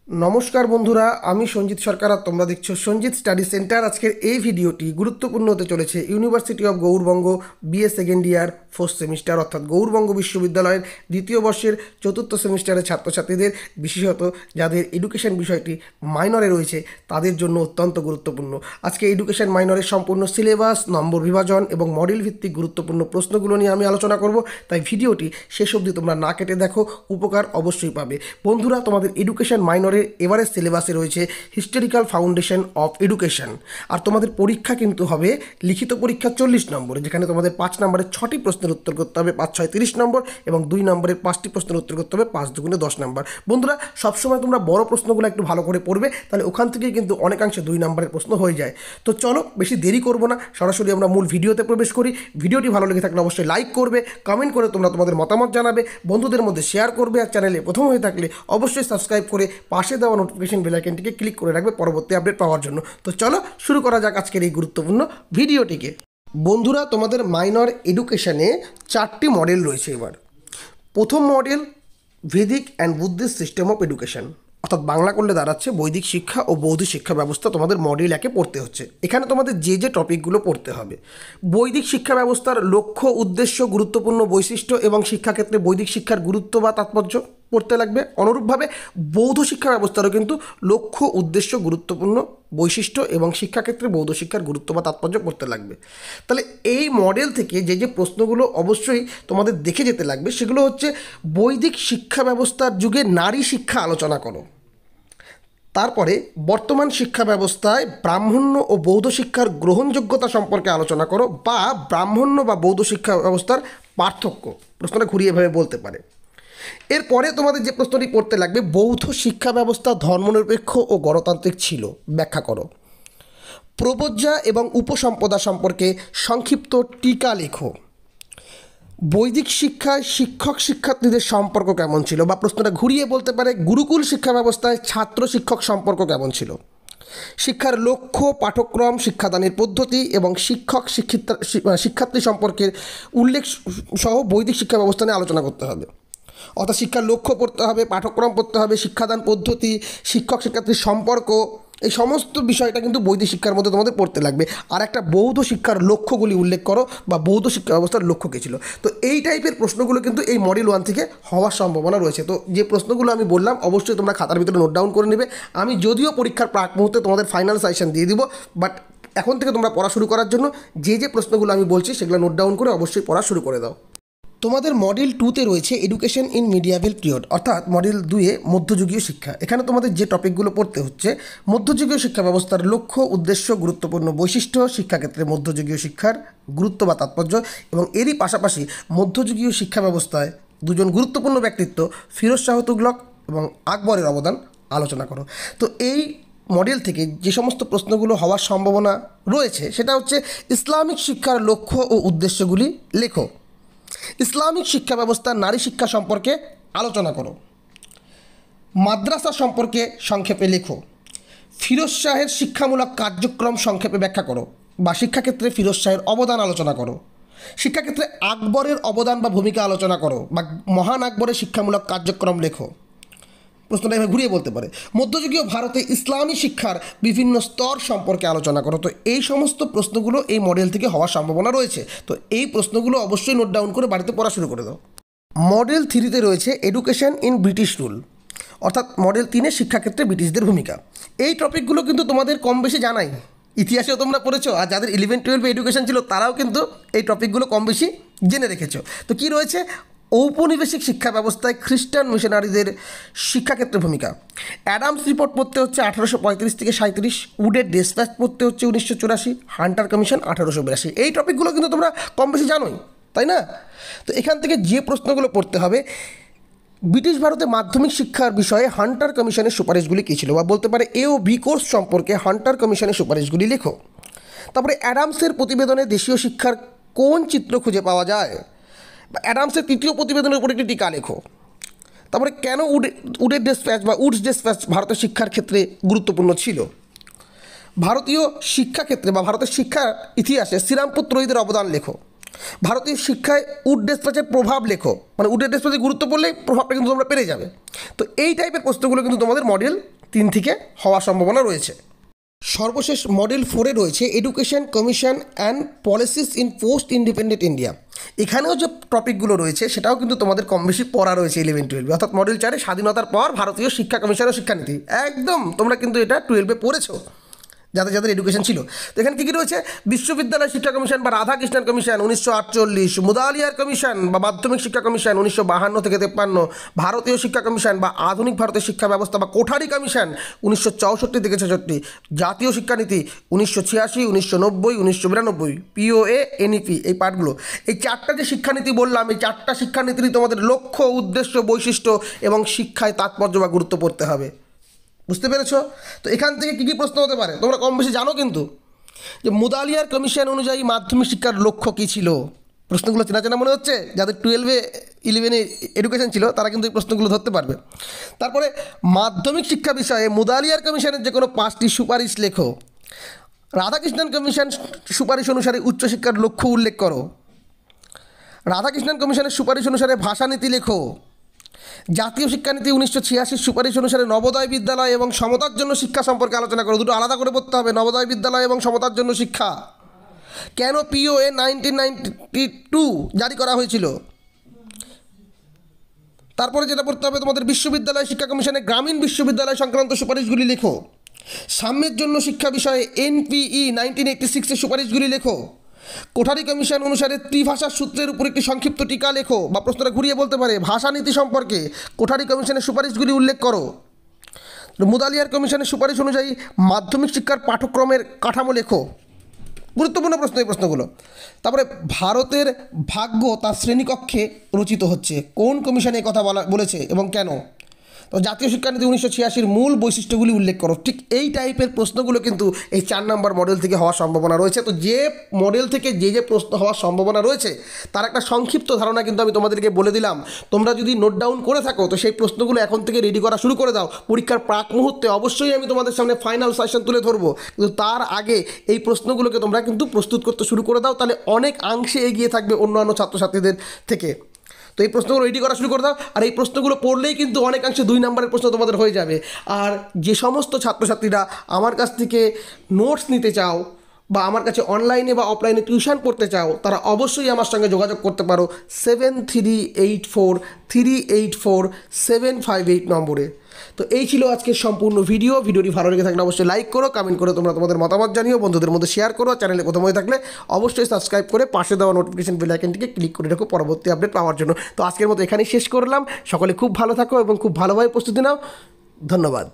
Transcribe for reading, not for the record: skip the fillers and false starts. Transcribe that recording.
নমস্কার বন্ধুরা, আমি সঞ্জিত সরকার আর তোমরা দেখছো সঞ্জিত স্টাডি সেন্টার। আজকের এই ভিডিওটি গুরুত্বপূর্ণ হতে চলেছে university of Gourbanga BA second year fourth semester অর্থাৎ গৌড়বঙ্গ বিশ্ববিদ্যালয়ের দ্বিতীয় বর্ষের চতুর্থ সেমিস্টারের ছাত্রছাত্রীদের, বিশেষত যাদের এডুকেশন বিষয়টি মাইনরে রয়েছে তাদের জন্য অত্যন্ত গুরুত্বপূর্ণ। আজকে এডুকেশন মাইনরের সম্পূর্ণ সিলেবাস, নম্বর বিভাজন এবং মডেল ভিত্তিক গুরুত্বপূর্ণ প্রশ্নগুলো নিয়ে আমি আলোচনা করব, তাই ভিডিওটি শেষ অবধি তোমরা না কেটে দেখো, উপকার অবশ্যই পাবে। বন্ধুরা, তোমাদের এডুকেশন মাইনরের এবারের সিলেবাসে রয়েছে হিস্টোরিক্যাল ফাউন্ডেশন অফ এডুকেশন, আর তোমাদের পরীক্ষা কিন্তু হবে লিখিত পরীক্ষা 40 নম্বরে, যেখানে তোমাদের 5 নম্বরের 6টি প্রশ্নের উত্তর করতে হবে, 5 6 30 নম্বর, এবং 2 নম্বরের 5টি প্রশ্নের উত্তর করতে হবে, 5 2 10 নম্বর। বন্ধুরা, সবসময় তোমরা বড় প্রশ্নগুলো একটু ভালো করে পড়বে, তাহলে ওখান থেকেই কিন্তু অনেকাংশে 2 নম্বরের প্রশ্ন হয়ে যায়। তো চলো, বেশি দেরি করবো না, সরাসরি আমরা মূল ভিডিওতে প্রবেশ করি। ভিডিওটি ভালো লেগে থাকলে অবশ্যই লাইক করবে, কমেন্ট করে তোমরা তোমাদের মতামত জানাবে, বন্ধুদের মধ্যে শেয়ার করবে, আর চ্যানেলে প্রথম হয়ে থাকলে অবশ্যই সাবস্ক্রাইব করে পাশে দেওয়া নোটিফিকেশন বেল আইকনটিকে ক্লিক করে রাখবে পরবর্তী আপডেট পাওয়ার জন্য। তো চলো শুরু করা যাক আজকের এই গুরুত্বপূর্ণ ভিডিওটিকে। বন্ধুরা, তোমাদের মাইনর এডুকেশনে 4টি মডেল রয়েছে এবার। প্রথম model Vedic and Buddhist system of education, অর্থাৎ বাংলা করলে দাঁড়াচ্ছে বৈদিক শিক্ষা ও বৌদ্ধ শিক্ষা ব্যবস্থা তোমাদের মডেল 1-এ পড়তে হচ্ছে। এখানে তোমাদের যে টপিকগুলো পড়তে হবে: বৈদিক শিক্ষা ব্যবস্থার লক্ষ্য, উদ্দেশ্য, গুরুত্বপূর্ণ বৈশিষ্ট্য এবং শিক্ষাক্ষেত্রে বৈদিক শিক্ষার গুরুত্ব বা তাৎপর্য পড়তে লাগবে। অনুরূপভাবে বৌদ্ধ শিক্ষা ব্যবস্থারও কিন্তু লক্ষ্য, উদ্দেশ্য, গুরুত্বপূর্ণ বৈশিষ্ট্য এবং শিক্ষাক্ষেত্রে বৌদ্ধ শিক্ষার গুরুত্ব বা তাৎপর্য পড়তে লাগবে। তাহলে এই মডেল থেকে যে প্রশ্নগুলো অবশ্যই তোমাদের দেখে যেতে লাগবে সেগুলো হচ্ছে: বৈদিক শিক্ষা ব্যবস্থার যুগে নারী শিক্ষা আলোচনা করো। তারপরে বর্তমান শিক্ষা ব্যবস্থায় ব্রাহ্মণ্য ও বৌদ্ধ শিক্ষার গ্রহণযোগ্যতা সম্পর্কে আলোচনা করো, বা ব্রাহ্মণ্য বা বৌদ্ধ শিক্ষা ব্যবস্থার পার্থক্য। প্রশ্নটা ঘুরিয়ে এভাবে বলতে পারে। এরপরে তোমাদের যে প্রশ্নটি পড়তে লাগবে: বৌদ্ধ শিক্ষা ব্যবস্থা ধর্মনিরপেক্ষ ও গণতান্ত্রিক ছিল, ব্যাখ্যা করো। প্রবজ্জা এবং উপসম্পদা সম্পর্কে সংক্ষিপ্ত টিকা লেখো। বৈদিক শিক্ষায় শিক্ষক শিক্ষার্থীদের সম্পর্ক কেমন ছিল, বা প্রশ্নটা ঘুরিয়ে বলতে পারে গুরুকুল শিক্ষা ব্যবস্থায় ছাত্র শিক্ষক সম্পর্ক কেমন ছিল। শিক্ষার লক্ষ্য, পাঠ্যক্রম, শিক্ষাদানের পদ্ধতি এবং শিক্ষক শিক্ষার্থী সম্পর্কের উল্লেখ সহ বৈদিক শিক্ষা ব্যবস্থা নিয়ে আলোচনা করতে হবে। অর্থাৎ শিক্ষার লক্ষ্য পড়তে হবে, পাঠ্যক্রম পড়তে হবে, শিক্ষাদান পদ্ধতি, শিক্ষক শিক্ষার্থীর সম্পর্ক, এই সমস্ত বিষয়টা কিন্তু বৈদিক শিক্ষার মধ্যে তোমাদের পড়তে লাগবে। আর একটা বৌদ্ধ শিক্ষার লক্ষ্যগুলি উল্লেখ করো, বা বৌদ্ধ শিক্ষা ব্যবস্থার লক্ষ্য কী ছিল। তো এই টাইপের প্রশ্নগুলো কিন্তু এই মডেল 1 থেকে হওয়ার সম্ভাবনা রয়েছে। তো যে প্রশ্নগুলো আমি বললাম অবশ্যই তোমরা খাতার ভিতরে নোট ডাউন করে নেবে। আমি যদিও পরীক্ষার প্রাক মুহূর্তে তোমাদের ফাইনাল সাজেশন দিয়ে দিব, বাট এখন থেকে তোমরা পড়া শুরু করার জন্য যে প্রশ্নগুলো আমি বলছি সেগুলো নোট ডাউন করে অবশ্যই পড়া শুরু করে দাও। তোমাদের মডেল 2-তে রয়েছে এডুকেশন ইন মিডিয়াভেল পিরিয়ড, অর্থাৎ মডেল 2-এ মধ্যযুগীয় শিক্ষা। এখানে তোমাদের যে টপিকগুলো পড়তে হচ্ছে: মধ্যযুগীয় শিক্ষা ব্যবস্থার লক্ষ্য, উদ্দেশ্য, গুরুত্বপূর্ণ বৈশিষ্ট্য, শিক্ষাক্ষেত্রে মধ্যযুগীয় শিক্ষার গুরুত্ব বা তাৎপর্য, এবং এরই পাশাপাশি মধ্যযুগীয় শিক্ষা ব্যবস্থায় দুজন গুরুত্বপূর্ণ ব্যক্তিত্ব ফিরোজ শাহ তুগলক এবং আকবরের অবদান আলোচনা করো। তো এই মডেল থেকে যে সমস্ত প্রশ্নগুলো হওয়ার সম্ভাবনা রয়েছে সেটা হচ্ছে: ইসলামিক শিক্ষার লক্ষ্য ও উদ্দেশ্যগুলি লেখো। ইসলামিক শিক্ষা ব্যবস্থা নারী শিক্ষা সম্পর্কে আলোচনা করো। মাদ্রাসা সম্পর্কে সংক্ষেপে লেখো। ফিরোজ শাহের শিক্ষামূলক কার্যক্রম সংক্ষেপে ব্যাখ্যা করো, বা শিক্ষাক্ষেত্রে ফিরোজ শাহের অবদান আলোচনা করো। শিক্ষাক্ষেত্রে আকবরের অবদান বা ভূমিকা আলোচনা করো, বা মহান আকবরের শিক্ষামূলক কার্যক্রম লেখো। প্রশ্নটা এভাবে ঘুরিয়ে বলতে পারে: মধ্যযুগীয় ভারতে ইসলামী শিক্ষার বিভিন্ন স্তর সম্পর্কে আলোচনা করো। তো এই সমস্ত প্রশ্নগুলো এই মডেল থেকে হওয়ার সম্ভাবনা রয়েছে। তো এই প্রশ্নগুলো অবশ্যই নোট ডাউন করে বাড়িতে পড়া শুরু করে দাও। মডেল 3-তে রয়েছে এডুকেশন ইন ব্রিটিশ রুল, অর্থাৎ মডেল 3-এ শিক্ষাক্ষেত্রে ব্রিটিশদের ভূমিকা। এই টপিকগুলো কিন্তু তোমাদের কম বেশি জানাই, ইতিহাসেও তোমরা পড়েছো, আর যাদের 11-12 এডুকেশন ছিল তারাও কিন্তু এই টপিকগুলো কম বেশি জেনে রেখেছো। তো কী রয়েছে: ঔপনিবেশিক শিক্ষা ব্যবস্থায় খ্রিস্টান মিশনারিদের শিক্ষাক্ষেত্রে ভূমিকা। অ্যাডামস রিপোর্ট পড়তে হচ্ছে 1835 থেকে 37, উডের ডেসপ্যাচ পড়তে হচ্ছে 1984, হান্টার কমিশন 1882। এই টপিকগুলো কিন্তু তোমরা কম বেশি জানোই, তাই না? তো এখান থেকে যে প্রশ্নগুলো পড়তে হবে: ব্রিটিশ ভারতে মাধ্যমিক শিক্ষার বিষয়ে হান্টার কমিশনের সুপারিশগুলি কী ছিল, বা বলতে পারে এ ও বি কোর্স সম্পর্কে হান্টার কমিশনের সুপারিশগুলি লেখো। তারপরে অ্যাডামসের প্রতিবেদনে দেশীয় শিক্ষার কোন চিত্র খুঁজে পাওয়া যায়, অ্যাডামসের 3য় প্রতিবেদনের উপর একটি টিকা লেখো। তারপরে কেন উডের ডেসপ্যাচ বা উডস ডেসপ্যাচ ভারতের শিক্ষার ক্ষেত্রে গুরুত্বপূর্ণ ছিল। ভারতীয় শিক্ষাক্ষেত্রে বা ভারতের শিক্ষার ইতিহাসে শ্রীরামপুর ত্রয়ীদের অবদান লেখো। ভারতীয় শিক্ষায় উডডেসপ্যাচের প্রভাব লেখো, মানে উডডেসপ্যাচের গুরুত্ব পড়লেই প্রভাবটা কিন্তু তোমরা পেরে যাবে। তো এই টাইপের প্রশ্নগুলো কিন্তু তোমাদের মডেল 3 থেকে হওয়ার সম্ভাবনা রয়েছে। সর্বশেষ মডেল 4-এ রয়েছে education commission and policies in post independent India. এখানেও যে টপিকগুলো রয়েছে সেটাও কিন্তু তোমাদের কম বেশি পড়া রয়েছে 11-12, অর্থাৎ মডেল 4-এ স্বাধীনতার পর ভারতীয় শিক্ষা কমিশন ও শিক্ষানীতি। একদম তোমরা কিন্তু এটা 12-এ পড়েছো যাদের যাদের এডুকেশন ছিল। তো এখানে কী কী রয়েছে? বিশ্ববিদ্যালয় শিক্ষা কমিশন বা রাধাকৃষ্ণন কমিশন 1948, মুদালিয়ার কমিশন বা মাধ্যমিক শিক্ষা কমিশন 1952 থেকে 53, ভারতীয় শিক্ষা কমিশন বা আধুনিক ভারতের শিক্ষা ব্যবস্থা বা কোঠারি কমিশন 1964 থেকে 66, জাতীয় শিক্ষানীতি 1986, 1990, 1992, পিওএ, এনইপি, এই পার্টগুলো। এই 4টা যে শিক্ষানীতি বললাম, এই 4টা শিক্ষানীতিরই তোমাদের লক্ষ্য, উদ্দেশ্য, বৈশিষ্ট্য এবং শিক্ষায় তাৎপর্য বা গুরুত্ব পড়তে হবে। বুঝতে পেরেছো? তো এখান থেকে কী কী প্রশ্ন হতে পারে তোমরা কম বেশি জানো কিন্তু, যে মুদালিয়ার কমিশন অনুযায়ী মাধ্যমিক শিক্ষার লক্ষ্য কী ছিল। প্রশ্নগুলো চেনা চেনা মনে হচ্ছে, যাদের 12-এ 11-এ এডুকেশন ছিল তারা কিন্তু এই প্রশ্নগুলো ধরতে পারবে। তারপরে মাধ্যমিক শিক্ষা বিষয়ে মুদালিয়ার কমিশনের যে কোনো 5টি সুপারিশ লেখো। রাধাকৃষ্ণন কমিশন সুপারিশ অনুসারে উচ্চশিক্ষার লক্ষ্য উল্লেখ করো। রাধাকৃষ্ণন কমিশনের সুপারিশ অনুসারে ভাষানীতি লেখো। জাতীয় শিক্ষানীতি 1986 সুপারিশ অনুসারে নবোদয় বিদ্যালয় এবং সমতার জন্য শিক্ষা সম্পর্কে আলোচনা করো। দুটো আলাদা করে পড়তে হবে, নবোদয় বিদ্যালয় এবং সমতার জন্য শিক্ষা। কেন পিওএ 1992 জারি করা হয়েছিল? তারপরে যেটা পড়তে হবে তোমাদের, বিশ্ববিদ্যালয় শিক্ষা কমিশনের গ্রামীণ বিশ্ববিদ্যালয় সংক্রান্ত সুপারিশগুলি লেখো। সাম্যের জন্য শিক্ষা বিষয়ে এনপিই 1986-এর সুপারিশগুলি লেখো। কোঠারি কমিশন অনুসারে ত্রিভাষার সূত্রের উপর একটি সংক্ষিপ্ত টিকা লেখো, বা প্রশ্নটা ঘুরিয়ে বলতে পারে ভাষানীতি সম্পর্কে কোঠারি কমিশনের সুপারিশগুলি উল্লেখ করো। মুদালিয়ার কমিশনের সুপারিশ অনুযায়ী মাধ্যমিক শিক্ষার পাঠ্যক্রমের কাঠামো লেখো। গুরুত্বপূর্ণ প্রশ্ন এই প্রশ্নগুলো। তারপরে ভারতের ভাগ্য তার শ্রেণীকক্ষে রচিত হচ্ছে, কোন কমিশনে কথা বলেছে এবং কেন? তো জাতীয় শিক্ষানীতি 1986-এর মূল বৈশিষ্ট্যগুলি উল্লেখ করো। ঠিক এই টাইপের প্রশ্নগুলো কিন্তু এই 4 নম্বর মডেল থেকে হওয়ার সম্ভাবনা রয়েছে। তো যে মডেল থেকে যে যে প্রশ্ন হওয়ার সম্ভাবনা রয়েছে তার একটা সংক্ষিপ্ত ধারণা কিন্তু আমি তোমাদেরকে বলে দিলাম। তোমরা যদি নোট ডাউন করে থাকো তো সেই প্রশ্নগুলো এখন থেকে রেডি করা শুরু করে দাও। পরীক্ষার প্রাক মুহূর্তে অবশ্যই আমি তোমাদের সামনে ফাইনাল সেশন তুলে ধরবো, কিন্তু তার আগে এই প্রশ্নগুলোকে তোমরা কিন্তু প্রস্তুত করতে শুরু করে দাও, তাহলে অনেক অংশে এগিয়ে থাকবে অন্যান্য ছাত্রছাত্রীদের থেকে। তো এই প্রশ্নগুলো রেডি করা শুরু করে দাও, আর এই প্রশ্নগুলো পড়লেই কিন্তু অনেকাংশে 2 নম্বরের প্রশ্ন তোমাদের হয়ে যাবে। আর যে সমস্ত ছাত্রছাত্রীরা আমার কাছ থেকে নোটস নিতে চাও বা আমার কাছে অনলাইনে বা অফলাইনে টিউশন পড়তে চাও, তারা অবশ্যই আমার সঙ্গে যোগাযোগ করতে পারো 7384384758 নম্বরে। তো এই ছিল আজকের সম্পূর্ণ ভিডিওটি ভালো লেগে থাকলে অবশ্যই লাইক করো, কমেন্ট করে তোমরা তোমাদের মতামত জানিও, বন্ধুদের মধ্যে শেয়ার করো। চ্যানেলে প্রথম হয়ে থাকলে অবশ্যই সাবস্ক্রাইব করে পাশে দেওয়া নোটিফিকেশন বেল আইকনটিকে ক্লিক করে রাখো পরবর্তী আপডেট পাওয়ার জন্য। তো আজকের মতো এখানেই শেষ করলাম। সকলে খুব ভালো থাকো এবং খুব ভালোভাবে প্রস্তুতি নাও। ধন্যবাদ।